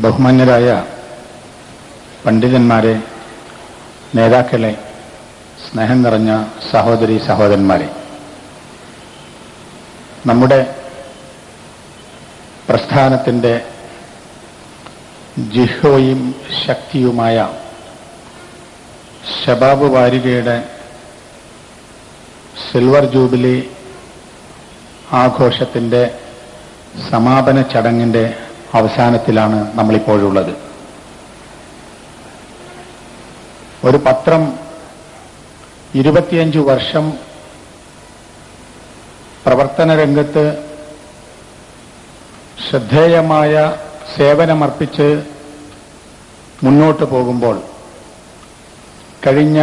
ബഹുമാന്യരായ പണ്ഡിതന്മാരെ, നേതാക്കളെ, സ്നേഹം നിറഞ്ഞ സഹോദരീ സഹോദരന്മാരെ, നമ്മുടെ പ്രസ്ഥാനത്തിൻ്റെ ജിഹ്വയും ശക്തിയുമായ ശബാബ് വാരികയുടെ സിൽവർ ജൂബിലി ആഘോഷത്തിൻ്റെ സമാപന ചടങ്ങിൻ്റെ അവസാനത്തിലാണ് നമ്മളിപ്പോഴുള്ളത്. ഒരു പത്രം 25 വർഷം പ്രവർത്തന രംഗത്ത് ശ്രദ്ധേയമായ സേവനമർപ്പിച്ച് മുന്നോട്ട് പോകുമ്പോൾ കഴിഞ്ഞ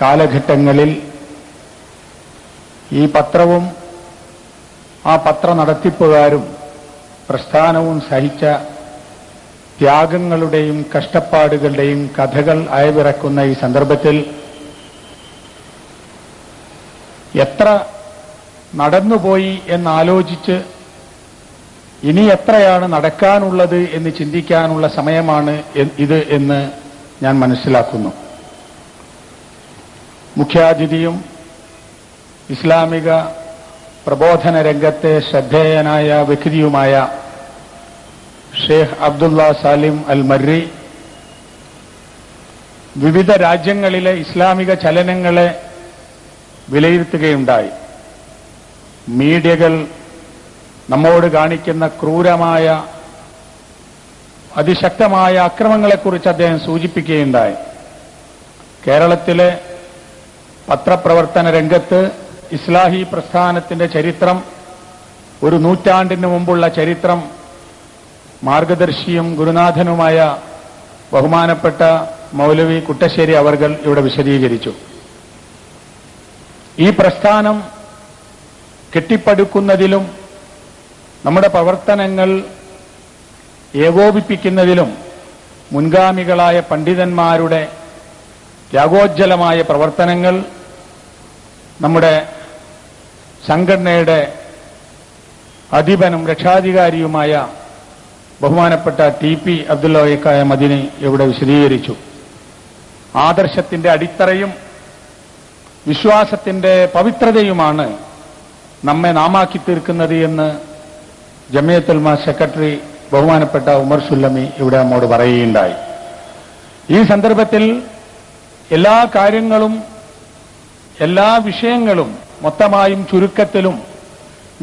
കാലഘട്ടങ്ങളിൽ ഈ പത്രവും ആ പത്ര നടത്തിപ്പുകാരും പ്രസ്ഥാനവും സഹിച്ച ത്യാഗങ്ങളുടെയും കഷ്ടപ്പാടുകളുടെയും കഥകൾ അയവിറക്കുന്ന ഈ സന്ദർഭത്തിൽ എത്ര നടന്നുപോയി എന്നാലോചിച്ച് ഇനി എത്രയാണ് നടക്കാനുള്ളത് എന്ന് ചിന്തിക്കാനുള്ള സമയമാണ് ഇത് എന്ന് ഞാൻ മനസ്സിലാക്കുന്നു. മുഖ്യാതിഥിയും ഇസ്ലാമിക പ്രബോധന രംഗത്തെ ശ്രദ്ധേയനായ വ്യക്തിയുമായ ഷെയ്ഖ് അബ്ദുള്ള സാലിം അൽ മർരി വിവിധ രാജ്യങ്ങളിലെ ഇസ്ലാമിക ചലനങ്ങളെ വിലയിരുത്തുകയുണ്ടായി. മീഡിയകൾ നമ്മോട് കാണിക്കുന്ന ക്രൂരമായ അതിശക്തമായ അക്രമങ്ങളെക്കുറിച്ച് അദ്ദേഹം സൂചിപ്പിക്കുകയുണ്ടായി. കേരളത്തിലെ പത്രപ്രവർത്തന രംഗത്ത് ഇസ്ലാഹി പ്രസ്ഥാനത്തിന്റെ ചരിത്രം, ഒരു നൂറ്റാണ്ടിന് മുമ്പുള്ള ചരിത്രം മാർഗദർശിയും ഗുരുനാഥനുമായ ബഹുമാനപ്പെട്ട മൗലവി കുട്ടശ്ശേരി അവർകൾ ഇവിടെ വിശദീകരിച്ചു. ഈ പ്രസ്ഥാനം കെട്ടിപ്പടുക്കുന്നതിലും നമ്മുടെ പ്രവർത്തനങ്ങൾ ഏകോപിപ്പിക്കുന്നതിലും മുൻഗാമികളായ പണ്ഡിതന്മാരുടെ ത്യാഗോജ്ജലമായ പ്രവർത്തനങ്ങൾ നമ്മുടെ സംഘടനയുടെ അധിപനും രക്ഷാധികാരിയുമായ ബഹുമാനപ്പെട്ട TP അബ്ദുള്ള മദീനി ഇവിടെ വിശദീകരിച്ചു. ആദർശത്തിന്റെ അടിത്തറയും വിശ്വാസത്തിന്റെ പവിത്രതയുമാണ് നമ്മെ നാമാക്കി തീർക്കുന്നത് എന്ന് ജമിയത്തുൽ ഉലമ സെക്രട്ടറി ബഹുമാനപ്പെട്ട ഉമർ സുല്ലമി ഇവിടെ നമ്മോട് പറയുകയുണ്ടായി. ഈ സന്ദർഭത്തിൽ എല്ലാ കാര്യങ്ങളും എല്ലാ വിഷയങ്ങളും മൊത്തമായും ചുരുക്കത്തിലും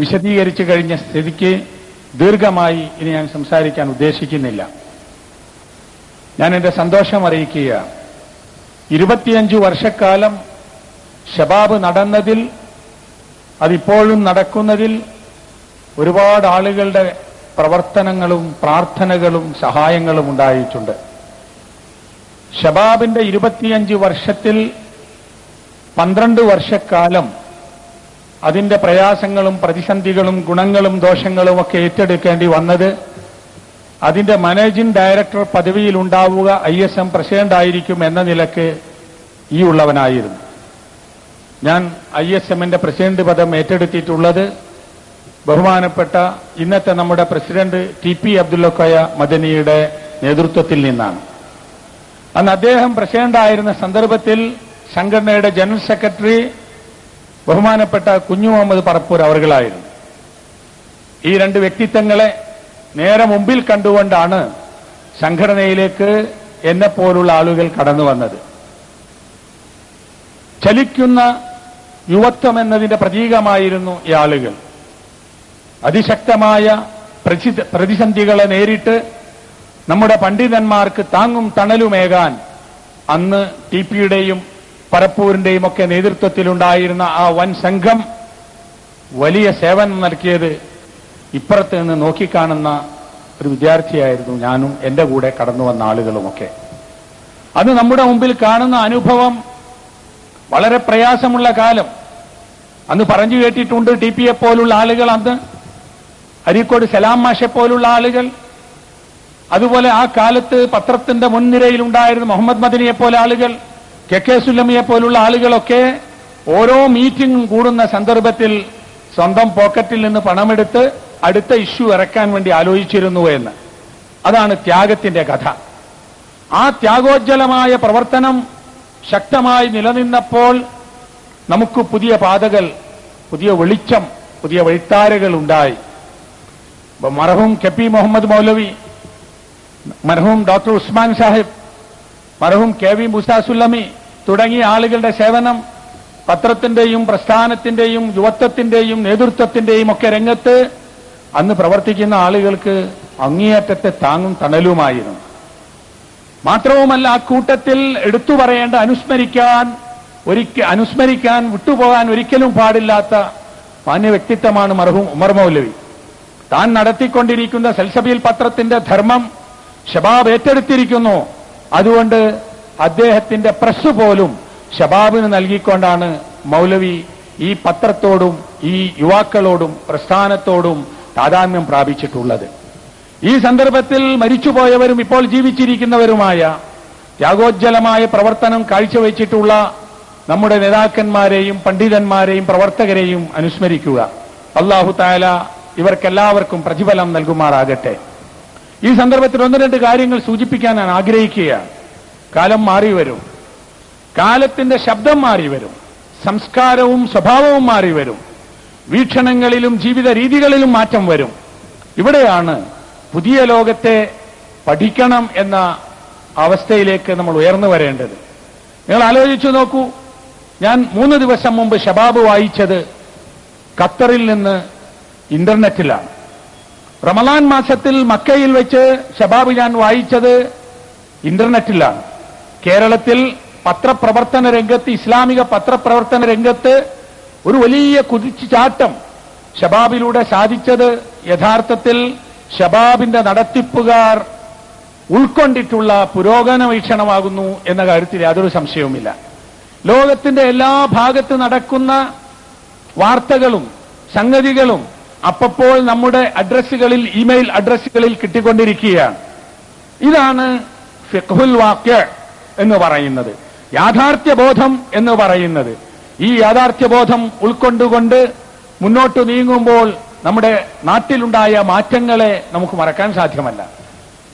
വിശദീകരിച്ചു കഴിഞ്ഞ സ്ഥിതിക്ക് ദീർഘമായി ഇനി ഞാൻ സംസാരിക്കാൻ ഉദ്ദേശിക്കുന്നില്ല. ഞാൻ എന്റെ സന്തോഷം അറിയിക്കുക, 25 വർഷക്കാലം ശബാബ് നടന്നതിൽ, അതിപ്പോഴും നടക്കുന്നതിൽ ഒരുപാട് ആളുകളുടെ പ്രവർത്തനങ്ങളും പ്രാർത്ഥനകളും സഹായങ്ങളും ഉണ്ടായിട്ടുണ്ട്. ശബാബിന്റെ 25 വർഷത്തിൽ 12 വർഷക്കാലം അതിന്റെ പ്രയാസങ്ങളും പ്രതിസന്ധികളും ഗുണങ്ങളും ദോഷങ്ങളും ഒക്കെ ഏറ്റെടുക്കേണ്ടി വന്നത് അതിന്റെ മാനേജിംഗ് ഡയറക്ടർ പദവിയിൽ ഉണ്ടാവുക ISM പ്രസിഡന്റ് ആയിരിക്കും എന്ന നിലക്ക് ഈ ഉള്ളവനായിരുന്നു. ഞാൻ ISMന്റെ പ്രസിഡന്റ് പദം ഏറ്റെടുത്തിട്ടുള്ളത് ബഹുമാനപ്പെട്ട ഇന്നത്തെ നമ്മുടെ പ്രസിഡന്റ് TP അബ്ദുള്ള മദനിയുടെ നേതൃത്വത്തിൽ നിന്നാണ്. അന്ന് അദ്ദേഹം പ്രസിഡന്റായിരുന്ന സന്ദർഭത്തിൽ സംഘടനയുടെ ജനറൽ സെക്രട്ടറി ബഹുമാനപ്പെട്ട കുഞ്ഞു മുഹമ്മദ് പറപ്പൂർ അവർകളായിരുന്നു. ഈ രണ്ട് വ്യക്തിത്വങ്ങളെ നേരെ മുമ്പിൽ കണ്ടുകൊണ്ടാണ് സംഘടനയിലേക്ക് എന്നെപ്പോലുള്ള ആളുകൾ കടന്നു വന്നത്. ചലിക്കുന്ന യുവത്വം എന്നതിന്റെ പ്രതീകമായിരുന്നു ഈ ആളുകൾ. അതിശക്തമായ പ്രതിസന്ധികളെ നേരിട്ട് നമ്മുടെ പണ്ഡിതന്മാർക്ക് താങ്ങും തണലുമേകാൻ അന്ന് TPയുടെയും പറപ്പൂരിന്റെയും ഒക്കെ നേതൃത്വത്തിലുണ്ടായിരുന്ന ആ വൻ സംഘം വലിയ സേവനം നൽകിയത് ഇപ്പുറത്ത് നിന്ന് നോക്കിക്കാണുന്ന ഒരു വിദ്യാർത്ഥിയായിരുന്നു ഞാനും എന്റെ കൂടെ കടന്നു വന്ന ആളുകളുമൊക്കെ. അത് നമ്മുടെ മുമ്പിൽ കാണുന്ന അനുഭവം വളരെ പ്രയാസമുള്ള കാലം. അന്ന് പറഞ്ഞു കേട്ടിട്ടുണ്ട്, TPയെ പോലുള്ള ആളുകൾ, അന്ന് അരീക്കോട് സലാം മാഷെ പോലുള്ള ആളുകൾ, അതുപോലെ ആ കാലത്ത് പത്രത്തിന്റെ മുൻനിരയിലുണ്ടായിരുന്ന മുഹമ്മദ് മദനിയെ പോലെ ആളുകൾ, KK സുല്ലമിയെ പോലുള്ള ആളുകളൊക്കെ ഓരോ മീറ്റിംഗും കൂടുന്ന സന്ദർഭത്തിൽ സ്വന്തം പോക്കറ്റിൽ നിന്ന് പണമെടുത്ത് അടുത്ത ഇഷ്യൂ ഇറക്കാൻ വേണ്ടി ആലോചിച്ചിരുന്നു എന്ന്. അതാണ് ത്യാഗത്തിന്റെ കഥ. ആ ത്യാഗോജ്ജലമായ പ്രവർത്തനം ശക്തമായി നിലനിന്നപ്പോൾ നമുക്ക് പുതിയ പാതകൾ, പുതിയ വെളിച്ചം, പുതിയ വഴിത്താരകൾ ഉണ്ടായി. മർഹൂം കെ.പി. മുഹമ്മദ് മൗലവി, മർഹൂം ഡോക്ടർ ഉസ്മാൻ സാഹിബ്, മർഹൂം കെ.വി. മൂസ സുല്ലമി തുടങ്ങിയ ആളുകളുടെ സേവനം പത്രത്തിന്റെയും പ്രസ്ഥാനത്തിന്റെയും യുവത്വത്തിന്റെയും നേതൃത്വത്തിന്റെയും ഒക്കെ രംഗത്ത് അന്ന് പ്രവർത്തിക്കുന്ന ആളുകൾക്ക് അങ്ങേയറ്റത്തെ താങ്ങും തണലുമായിരുന്നു. മാത്രവുമല്ല, ആ കൂട്ടത്തിൽ എടുത്തു പറയേണ്ട, അനുസ്മരിക്കാൻ വിട്ടുപോകാൻ ഒരിക്കലും പാടില്ലാത്ത മാന്യ വ്യക്തിത്വമാണ് മർഹൂം ഉമർ മൗലവി. താൻ നടത്തിക്കൊണ്ടിരിക്കുന്ന സൽസബീൽ പത്രത്തിന്റെ ധർമ്മം ഷബാബ് ഏറ്റെടുത്തിരിക്കുന്നു. അതുകൊണ്ട് അദ്ദേഹത്തിന്റെ പ്രസ് പോലും ഷബാബിന് നൽകിക്കൊണ്ടാണ് മൗലവി ഈ പത്രത്തോടും ഈ യുവാക്കളോടും പ്രസ്ഥാനത്തോടും താദാത്മ്യം പ്രാപിച്ചിട്ടുള്ളത്. ഈ സന്ദർഭത്തിൽ മരിച്ചുപോയവരും ഇപ്പോൾ ജീവിച്ചിരിക്കുന്നവരുമായ ത്യാഗോജ്ജലമായ പ്രവർത്തനം കാഴ്ചവെച്ചിട്ടുള്ള നമ്മുടെ നേതാക്കന്മാരെയും പണ്ഡിതന്മാരെയും പ്രവർത്തകരെയും അനുസ്മരിക്കുക. അല്ലാഹു തആല ഇവർക്കെല്ലാവർക്കും പ്രതിഫലം നൽകുമാറാകട്ടെ. ഈ സന്ദർഭത്തിൽ ഒന്ന് രണ്ട് കാര്യങ്ങൾ സൂചിപ്പിക്കാൻ ഞാൻ ആഗ്രഹിക്കുകയാണ്. കാലം മാറി വരും, കാലത്തിന്റെ ശബ്ദം മാറി വരും, സംസ്കാരവും സ്വഭാവവും മാറി വരും, വീക്ഷണങ്ങളിലും ജീവിത രീതികളിലും മാറ്റം വരും. ഇവിടെയാണ് പുതിയ ലോകത്തെ പഠിക്കണം എന്ന അവസ്ഥയിലേക്ക് നമ്മൾ ഉയർന്നു വരേണ്ടത്. നിങ്ങൾ ആലോചിച്ചു നോക്കൂ, ഞാൻ 3 ദിവസം മുമ്പ് ഷബാബ് വായിച്ചത് ഖത്തറിൽ നിന്ന് ഇന്റർനെറ്റിലാണ്. റമളാൻ മാസത്തിൽ മക്കയിൽ വെച്ച് ഷബാബ് ഞാൻ വായിച്ചത് ഇന്റർനെറ്റിലാണ്. കേരളത്തിൽ പത്രപ്രവർത്തന രംഗത്ത്, ഇസ്ലാമിക പത്രപ്രവർത്തന രംഗത്ത് ഒരു വലിയ കുതിച്ചുചാട്ടം ഷബാബിലൂടെ സാധിച്ചത് യഥാർത്ഥത്തിൽ ഷബാബിന്റെ നടത്തിപ്പുകാർ ഉൾക്കൊണ്ടിട്ടുള്ള പുരോഗമന വീക്ഷണമാകുന്നു എന്ന കാര്യത്തിൽ യാതൊരു സംശയവുമില്ല. ലോകത്തിന്റെ എല്ലാ ഭാഗത്ത് നടക്കുന്ന വാർത്തകളും സംഗതികളും അപ്പോൾ നമ്മുടെ അഡ്രസ്സുകളിൽ, ഇമെയിൽ അഡ്രസ്സുകളിൽ കിട്ടിക്കൊണ്ടിരിക്കുകയാണ്. ഇതാണ് ഫിഖ്ഹുൽ വാഖിഅ എന്ന് പറയുന്നത്, യാഥാർത്ഥ്യബോധം എന്ന് പറയുന്നത്. ഈ യാഥാർത്ഥ്യബോധം ഉൾക്കൊണ്ടുകൊണ്ട് മുന്നോട്ട് നീങ്ങുമ്പോൾ നമ്മുടെ നാട്ടിലുണ്ടായ മാറ്റങ്ങളെ നമുക്ക് മറക്കാൻ സാധ്യമല്ല.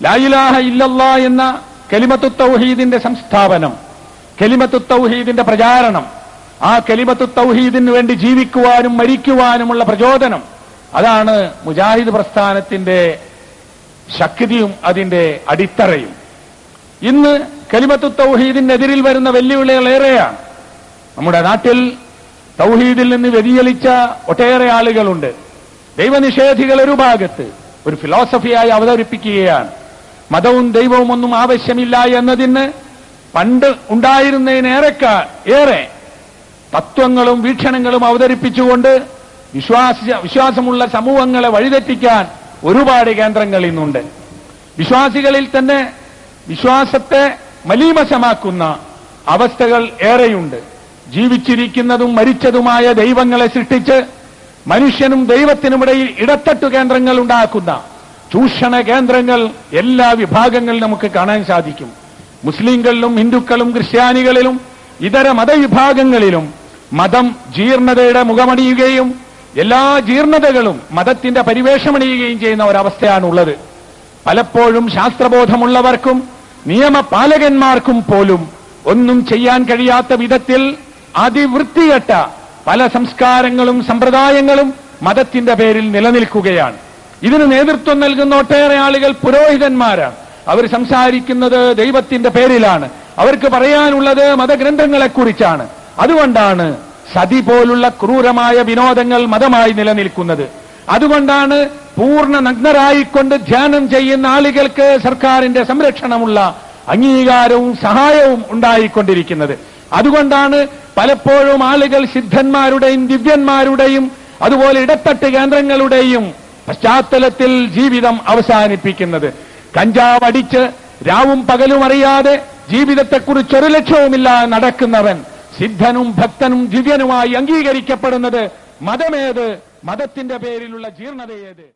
ലാ ഇലാഹ ഇല്ലല്ലാഹ് എന്ന കലിമത്തു തൗഹീദിന്റെ സംസ്ഥാപനം, കലിമത്തു തൗഹീദിന്റെ പ്രചാരണം, ആ കലിമത്തു തൗഹീദിന് വേണ്ടി ജീവിക്കുവാനും മരിക്കുവാനുമുള്ള പ്രചോദനം, അതാണ് മുജാഹിദ് പ്രസ്ഥാനത്തിന്റെ ശക്തിയും അതിന്റെ അടിത്തറയും. ഇന്ന് കലിമത്തു തൗഹീദിനെതിരിൽ വരുന്ന വെല്ലുവിളികൾ ഏറെയാണ്. നമ്മുടെ നാട്ടിൽ തൗഹീദിൽ നിന്ന് വ്യതിചലിച്ച ഒട്ടേറെ ആളുകളുണ്ട്. ദൈവനിഷേധികൾ ഒരു ഭാഗത്ത് ഒരു ഫിലോസഫിയായി അവതരിപ്പിക്കുകയാണ്. മതവും ദൈവവും ഒന്നും ആവശ്യമില്ല എന്നതിന് പണ്ട് ഉണ്ടായിരുന്നതിനേറെ തത്വങ്ങളും വീക്ഷണങ്ങളും അവതരിപ്പിച്ചുകൊണ്ട് വിശ്വാസമുള്ള സമൂഹങ്ങളെ വഴിതെറ്റിക്കാൻ ഒരുപാട് കേന്ദ്രങ്ങൾ ഇന്നുണ്ട്. വിശ്വാസികളിൽ തന്നെ വിശ്വാസത്തെ മലീമസമാക്കുന്ന അവസ്ഥകൾ ഏറെയുണ്ട്. ജീവിച്ചിരിക്കുന്നതും മരിച്ചതുമായ ദൈവങ്ങളെ സൃഷ്ടിച്ച് മനുഷ്യനും ദൈവത്തിനുമിടയിൽ ഇടത്തട്ടു കേന്ദ്രങ്ങൾ ഉണ്ടാക്കുന്ന ചൂഷണ കേന്ദ്രങ്ങൾ എല്ലാ വിഭാഗങ്ങളിലും നമുക്ക് കാണാൻ സാധിക്കും. മുസ്ലിങ്ങളിലും ഹിന്ദുക്കളും ക്രിസ്ത്യാനികളിലും ഇതര മതവിഭാഗങ്ങളിലും മതം ജീർണതയുടെ മുഖമണിയുകയും എല്ലാ ജീർണതകളും മതത്തിന്റെ പരിവേഷമണിയുകയും ചെയ്യുന്ന ഒരവസ്ഥയാണുള്ളത്. പലപ്പോഴും ശാസ്ത്രബോധമുള്ളവർക്കും നിയമപാലകന്മാർക്കും പോലും ഒന്നും ചെയ്യാൻ കഴിയാത്ത വിധത്തിൽ അതിവൃത്തികെട്ട പല സംസ്കാരങ്ങളും സമ്പ്രദായങ്ങളും മതത്തിന്റെ പേരിൽ നിലനിൽക്കുകയാണ്. ഇതിന് നേതൃത്വം നൽകുന്ന ഒട്ടേറെ ആളുകൾ പുരോഹിതന്മാരാണ്. അവർ സംസാരിക്കുന്നത് ദൈവത്തിന്റെ പേരിലാണ്. അവർക്ക് പറയാനുള്ളത് മതഗ്രന്ഥങ്ങളെക്കുറിച്ചാണ്. അതുകൊണ്ടാണ് സതി പോലുള്ള ക്രൂരമായ വിനോദങ്ങൾ മതമായി നിലനിൽക്കുന്നത്. അതുകൊണ്ടാണ് പൂർണ്ണ നഗ്നരായിക്കൊണ്ട് ധ്യാനം ചെയ്യുന്ന ആളുകൾക്ക് സർക്കാരിന്റെ സംരക്ഷണമുള്ള അംഗീകാരവും സഹായവും ഉണ്ടായിക്കൊണ്ടിരിക്കുന്നത്. അതുകൊണ്ടാണ് പലപ്പോഴും ആളുകൾ സിദ്ധന്മാരുടെയും ദിവ്യന്മാരുടെയും അതുപോലെ ഇടത്തട്ട് കേന്ദ്രങ്ങളുടെയും പശ്ചാത്തലത്തിൽ ജീവിതം അവസാനിപ്പിക്കുന്നത്. കഞ്ചാവ് അടിച്ച് രാവും പകലും അറിയാതെ ജീവിതത്തെക്കുറിച്ചൊരു ലക്ഷ്യവുമില്ലാതെ നടക്കുന്നവൻ സിദ്ധനും ഭക്തനും ദിവ്യനുമായി അംഗീകരിക്കപ്പെടുന്നത് മതമേത്? മതത്തിന്റെ പേരിലുള്ള ജീർണതയേത്?